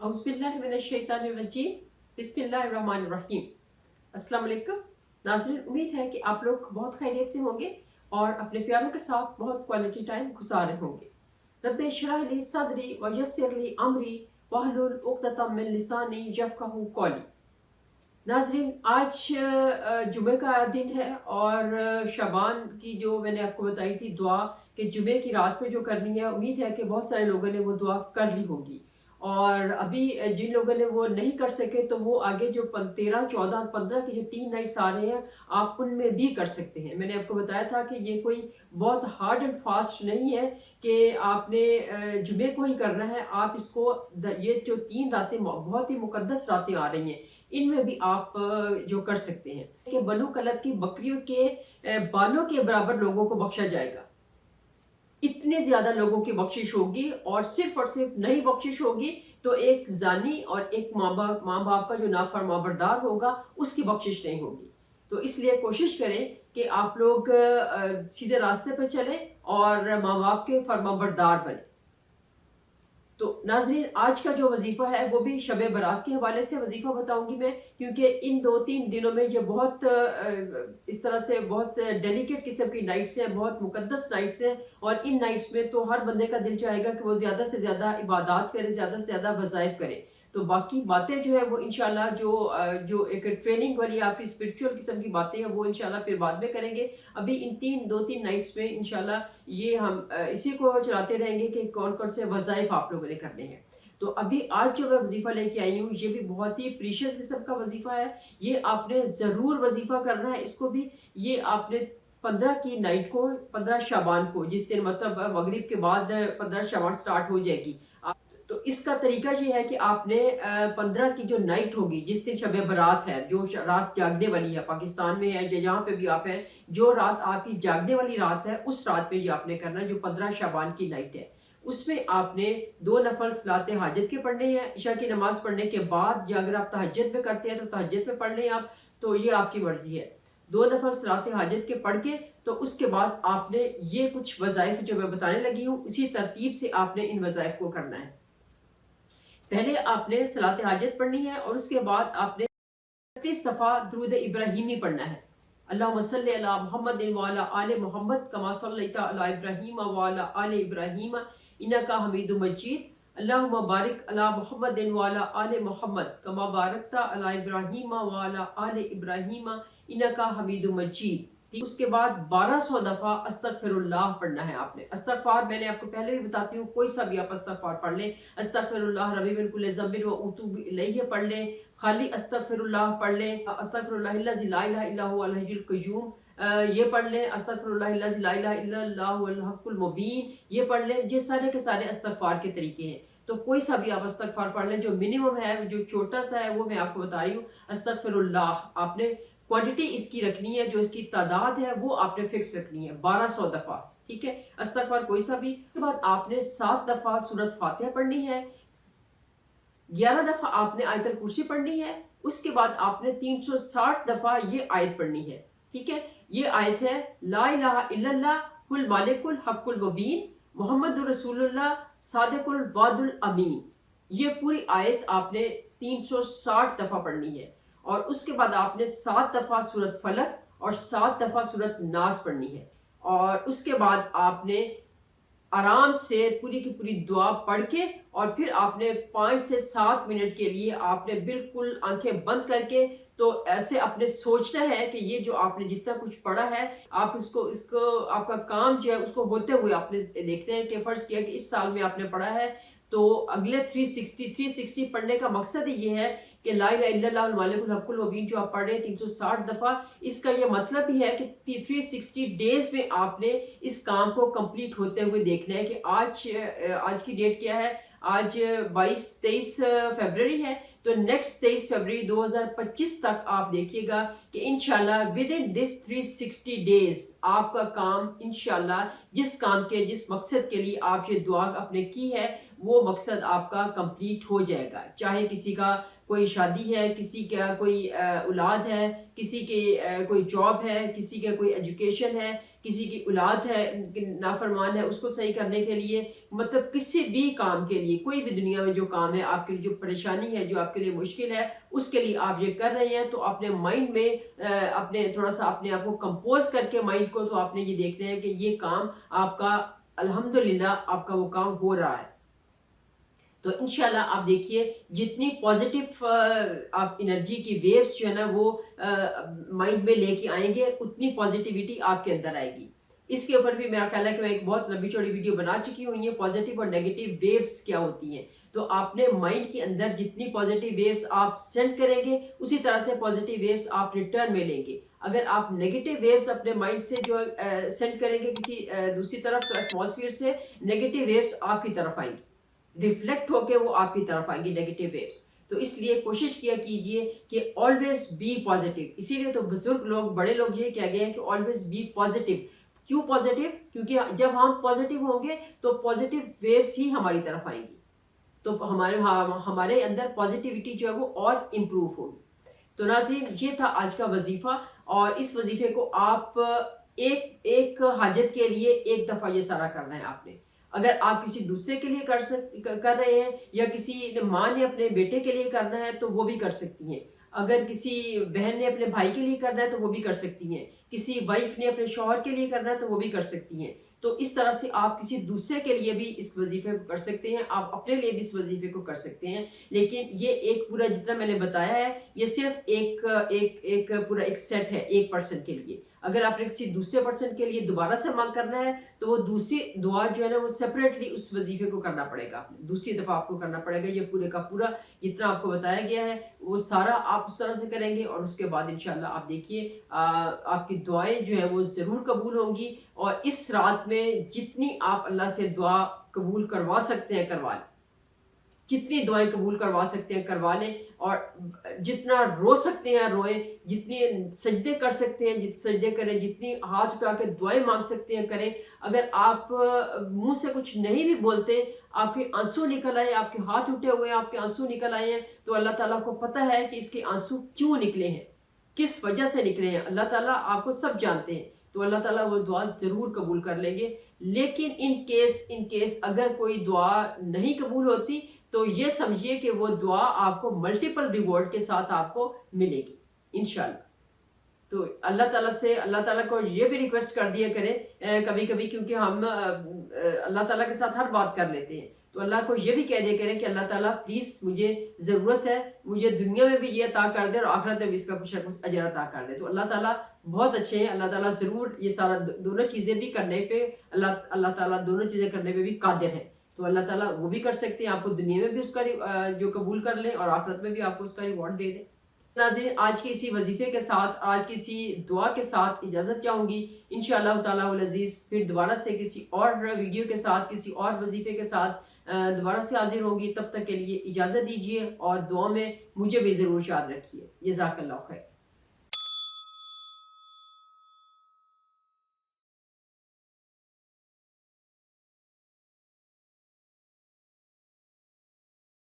औज़ुबिल्लाहिमिनश्शैतानिर्रजीम बिस्मिल्लाहिर्रहमानिर्रहीम। अस्सलाम वालेकुम नाज़रीन, उम्मीद है कि आप लोग बहुत खैरियत से होंगे और अपने प्यारों के साथ बहुत क्वालिटी टाइम गुजार रहे होंगे। रब्बि इश्रह ली सदरी व यस्सिर ली अमरी वहलुल उक़दतम मिन लिसानी यफ़क़हू क़ौली। नाज़रीन, आज जुमे का दिन है और शबान की जो मैंने आपको बताई थी दुआ कि जुमे की रात में जो करनी है, उम्मीद है कि बहुत सारे लोगों ने वो दुआ कर ली होगी। और अभी जिन लोगों ने वो नहीं कर सके तो वो आगे जो 13, 14 और 15 की जो 3 नाइट्स आ रहे हैं, आप उनमें भी कर सकते हैं। मैंने आपको बताया था कि ये कोई बहुत हार्ड एंड फास्ट नहीं है कि आपने जुमे को ही करना है। आप इसको ये जो 3 रातें बहुत ही मुकद्दस रातें आ रही हैं, इनमें भी आप जो कर सकते हैं कि बनु कलब की बकरियों के बालों के बराबर लोगों को बख्शा जाएगा। इतने ज्यादा लोगों की बख्शिश होगी और सिर्फ नहीं बख्शिश होगी तो एक जानी और एक माँ बाप का जो नाफरमाबरदार होगा उसकी बख्शिश नहीं होगी। तो इसलिए कोशिश करें कि आप लोग सीधे रास्ते पर चलें और माँ बाप के फरमाबरदार बने। तो नाज़रीन, आज का जो वजीफ़ा है वो भी शब बारात के हवाले से वजीफ़ा बताऊंगी मैं, क्योंकि इन 2-3 दिनों में ये बहुत इस तरह से बहुत डेलिकेट किस्म की नाइट्स हैं, बहुत मुकद्दस नाइट्स हैं। और इन नाइट्स में तो हर बंदे का दिल चाहेगा कि वो ज़्यादा से ज़्यादा इबादत करे, ज़्यादा से ज़्यादा वज़ाइफ करे। तो बाकी बातें जो है वो इंशाल्लाह जो एक ट्रेनिंग वाली आपकी स्पिरिचुअल किस्म की बातें हैं वो इंशाल्लाह फिर बाद में करेंगे। अभी इन 2-3 नाइट्स में इंशाल्लाह ये हम इसी को चलाते रहेंगे कि कौन कौन से वज़ाइफ आप लोगों ने करने हैं। तो अभी आज जो मैं वजीफ़ा लेके आई हूँ, ये भी बहुत ही प्रीशियस किस्म का वजीफ़ा है। ये आपने ज़रूर वजीफ़ा करना है। इसको भी ये आपने 15 की नाइट को, 15 शाबान को, जिस दिन मतलब मगरिब के बाद 15 शाबान स्टार्ट हो जाएगी। तो इसका तरीका ये है कि आपने 15 की जो नाइट होगी, जिस दिन शब बारात है, जो रात जागने वाली है, पाकिस्तान में है या जहाँ पे भी आप हैं, जो रात आपकी जागने वाली रात है, उस रात में ये आपने करना है, जो 15 शाबान की नाइट है। उसमें आपने 2 नफल सलाते हाजत के पढ़ने हैं इशा की नमाज पढ़ने के बाद, या अगर आप तहज्जुद में करते हैं तो तहज्जुद में पढ़ लें आप, तो ये आपकी मर्जी है। 2 नफल सलाते हाजत के पढ़ के तो उसके बाद आपने ये कुछ वज़ाइफ जो मैं बताने लगी हूँ, इसी तरतीब से आपने इन वज़ाइफ को करना है। पहले आपने सलाते हाजत पढ़नी है और उसके बाद आपने 30 दफ़ा दुरूद इब्राहिमी पढ़ना है। अल्लाहुम्मा सल्लि अला मुहम्मद व अला आले मुहम्मद कमा सल्लैता अला इब्राहीम व अला आले इब्राहीम इन्नका हमीदुम मजीद। अल्लाहुम्मा बारिक अला मुहम्मद व अला आले मुहम्मद कमा बारकता अला इब्राहीम व अला आले इब्राहीम इन्नका हमीदुम मजीद। उसके बाद 1200 दफ़ा अस्तगफिरुल्लाह पढ़ना है आपने। अस्तगफार मैंने आपको पहले भी बताती हूँ, कोई सा भी आप अस्तगफार पढ़ लें। अस्तगफिरुल्लाह रब्बी मिन कुल्लि ज़ंबिन व अतूबु इलैहि पढ़ लें, खाली अस्तगफिरुल्लाह पढ़ लें, अस्तगफिरुल्लाहिल्लज़ी ला इलाहा इल्ला हुवल हय्युल क़य्यूम ये पढ़ लें, अस्तगफिरुल्लाहिल्लज़ी ला इलाहा इल्लल्लाहु वल हक़्क़ुल मुबीन ये पढ़ लें। ये सारे के सारे अस्तगफार के तरीके हैं। तो कोई सा भी आप अस्तगफार पढ़ लें। जो मिनिमम है, जो छोटा सा है, वो मैं आपको बता रही हूँ। अस्तगफिरुल्लाह आपने क्वांटिटी इसकी रखनी है, जो इसकी तादाद है वो आपने फिक्स रखनी है, 1200 दफ़ा। ठीक है, अस्तगफार कोई सा भी। उसके बाद आपने 7 दफ़ा सूरत फातिहा पढ़नी है, 11 दफ़ा आपने आयतल कुर्सी पढ़नी है। उसके बाद आपने 360 दफ़ा ये आयत पढ़नी है। ठीक है, ये आयत है ला इलाहा इल्लल्लाह कुल मालिकुल हक़्क़ुल मुबीन मोहम्मदुर रसूलुल्लाह सादिकुल वादुल अमीन। ये पूरी आयत आपने 360 दफ़ा पढ़नी है। और उसके बाद आपने 7 दफ़ा सूरत फलक और 7 दफ़ा सूरत नास पढ़नी है। और उसके बाद आपने आराम से पूरी की पूरी दुआ पढ़ के और फिर आपने 5 से 7 मिनट के लिए आपने बिल्कुल आंखें बंद करके तो ऐसे अपने सोचना है कि ये जो आपने जितना कुछ पढ़ा है, आप इसको आपका काम जो है उसको होते हुए आपने देखना है कि फर्ज किया कि इस साल में आपने पढ़ा है तो अगले 360 पढ़ने का मकसद ही ये है कि ला इलाहा इल्लल्लाह मालिकुल हक़्क़ुल मुबीन जो आप पढ़ रहे हैं 360 दफ़ा, इसका ये मतलब भी है कि 360 डेज में आपने इस काम को कंप्लीट होते हुए देखना है कि आज की डेट क्या है, आज 23 फरवरी है। तो नेक्स्ट 23 फरवरी 2025 तक आप देखिएगा कि इंशाल्लाह विद इन दिस 360 डेज आपका काम इंशाल्लाह जिस मकसद के लिए आप ये दुआ आपने की है وہ مقصد آپ کا کمپلیٹ ہو جائے گا. چاہے کسی کا کوئی شادی ہے، کسی کا کوئی اولاد ہے، کسی کی کوئی جاب ہے، کسی کا کوئی ایجوکیشن ہے، کسی کی اولاد ہے نافرمان ہے، اس کو صحیح کرنے کے لیے، مطلب کسی بھی کام کے لیے، کوئی بھی دنیا میں جو کام ہے آپ کے لیے، جو پریشانی ہے، جو آپ کے لیے مشکل ہے، اس کے لیے آپ یہ کر رہے ہیں. تو اپنے مائنڈ میں اپنے تھوڑا سا اپنے آپ کو کمپوز کر کے مائنڈ کو، تو آپ نے یہ دیکھنا ہے کہ یہ کام آپ کا الحمدللہ آپ کا وہ کام ہو رہا ہے. تو انشاءاللہ آپ دیکھیے جتنی پازیٹیو آپ انرجی کی ویوز جو ہے نا وہ مائنڈ میں لے کے آئیں گے، اتنی پازیٹیوٹی آپ کے اندر آئے گی. اس کے اوپر بھی میرا خیال ہے کہ میں ایک بہت لمبی چوڑی ویڈیو بنا چکی ہوں. یہ پازیٹیو اور نیگیٹو ویوز کیا ہوتی ہیں. تو آپ نے مائنڈ کے اندر جتنی پازیٹیو ویوز آپ سینڈ کریں گے، اسی طرح سے پازیٹیو ویوز آپ ریٹرن میں لیں گے. اگر آپ نیگیٹو ویوز اپنے مائنڈ سے جو سینڈ کریں گے کسی دوسری طرف، تو ایٹماسفیئر سے نیگیٹو ویوز آپ کی طرف آئیں گی، ریفلیکٹ ہو کے وہ آپ کی طرف آئیں گی نیگیٹو ویوز. تو اس لیے کوشش کیا کیجئے کہ آلویز بی پازیٹیو. اسی لیے تو بزرگ لوگ، بڑے لوگ یہ کہہ گئے ہیں کہ آلویز بی پازیٹیو. کیوں پازیٹیو؟ کیونکہ جب ہم پازیٹیو ہوں گے تو پازیٹیو ویوز ہی ہماری طرف آئیں گی، تو ہمارے اندر پازیٹیوٹی جو ہے وہ اور امپروو ہوگی. تو ناظرین، یہ تھا آج کا وظیفہ، اور اس وظیفے کو آپ ایک حاجت کے لیے ایک دفعہ یہ سارا کرنا ہے آپ نے. اگر آپ کسی دوسرے کے لیے کر رہے ہیں، یا کسی ماں نے اپنے بیٹے کے لیے کرنا ہے تو وہ بھی کر سکتی ہیں. اگر کسی بہن نے اپنے بھائی کے لیے کرنا ہے تو وہ بھی کر سکتی ہیں. کسی وائف نے اپنے شوہر کے لیے کرنا ہے تو وہ بھی کر سکتی ہیں. تو اس طرح سے آپ کسی دوسرے کے لیے بھی اس وظیفے کو کر سکتے ہیں، آپ اپنے لیے بھی اس وظیفے کو کر سکتے ہیں. لیکن یہ ایک پورا جتنا میں نے بتایا ہے، یہ صرف ایک پورا ایک سیٹ ہے ایک پرسن کے لیے. اگر آپ نے کسی دوسرے پرسن کے لیے دوبارہ سے مانگ کرنا ہے تو وہ دوسری دعا جو ہے نا وہ سیپریٹلی اس وظیفے کو کرنا پڑے گا. دوسری دفعہ آپ کو کرنا پڑے گا. یہ پورے کا پورا جتنا آپ کو بتایا گیا ہے وہ سارا آپ اس طرح سے کریں گے، اور اس کے بعد انشاءاللہ آپ دیکھیے آپ کی دعائیں جو ہیں وہ ضرور قبول ہوں گی. اور اس رات میں جتنی آپ اللہ سے دعا قبول کروا سکتے ہیں کروا لیں، جتنی دعائیں قبول کروا سکتے ہیں کروا لیں، اور جتنا رو سکتے ہیں روئیں، جتنی سجدے کر سکتے ہیں سجدے کریں، جتنی ہاتھ اٹھا کے دعائیں مانگ سکتے ہیں کریں. اگر آپ منہ سے کچھ نہیں بھی بولتے، آپ کے آنسو نکل آئے، آپ کے ہاتھ اٹھے ہوئے ہیں، آپ کے آنسو نکل آئے ہیں، تو اللہ تعالیٰ کو پتہ ہے کہ اس کے آنسو کیوں نکلے ہیں، کس وجہ سے نکلے ہیں. اللہ تعالیٰ آپ کو سب جانتے ہیں، تو اللہ تعالیٰ وہ دعا ضرور قبول کر لیں گے. لیکن ان کیس اگر کوئی دعا نہیں قبول ہوتی تو یہ سمجھیے کہ وہ دعا آپ کو ملٹیپل ریوارڈ کے ساتھ آپ کو ملے گی انشاءاللہ. تو اللہ تعالیٰ کو یہ بھی ریکویسٹ کر دیا کریں کبھی کبھی، کیونکہ ہم اللہ تعالیٰ کے ساتھ ہر بات کر لیتے ہیں. تو اللہ کو یہ بھی کہہ دیا کریں کہ اللہ تعالیٰ پلیز مجھے ضرورت ہے، مجھے دنیا میں بھی یہ عطا کر دے اور آخرت میں بھی اس کا کچھ نہ کچھ اجر عطا کر دے. تو اللہ تعالیٰ بہت اچھے ہیں. اللہ تعالیٰ ضرور یہ سارا دونوں چیزیں بھی کرنے پہ، اللہ تعالیٰ دونوں چیزیں کرنے پہ بھی قادر ہے. تو اللہ تعالیٰ وہ بھی کر سکتے ہیں، آپ کو دنیا میں بھی اس کا جو قبول کر لیں، اور آخرت میں بھی آپ کو اس کا ریوارڈ دے دیں. ناظرین، آج کے اسی وظیفے کے ساتھ، آج کی اسی دعا کے ساتھ اجازت چاہوں گی. انشاءاللہ تعالیٰ العزیز پھر دوبارہ سے کسی اور ویڈیو کے ساتھ، کسی اور وظیفے کے ساتھ دوبارہ سے حاضر ہوں گی. تب تک کے لیے اجازت دیجیے، اور دعا میں مجھے بھی ضرور یاد رکھیے. جزاک اللہ خیر.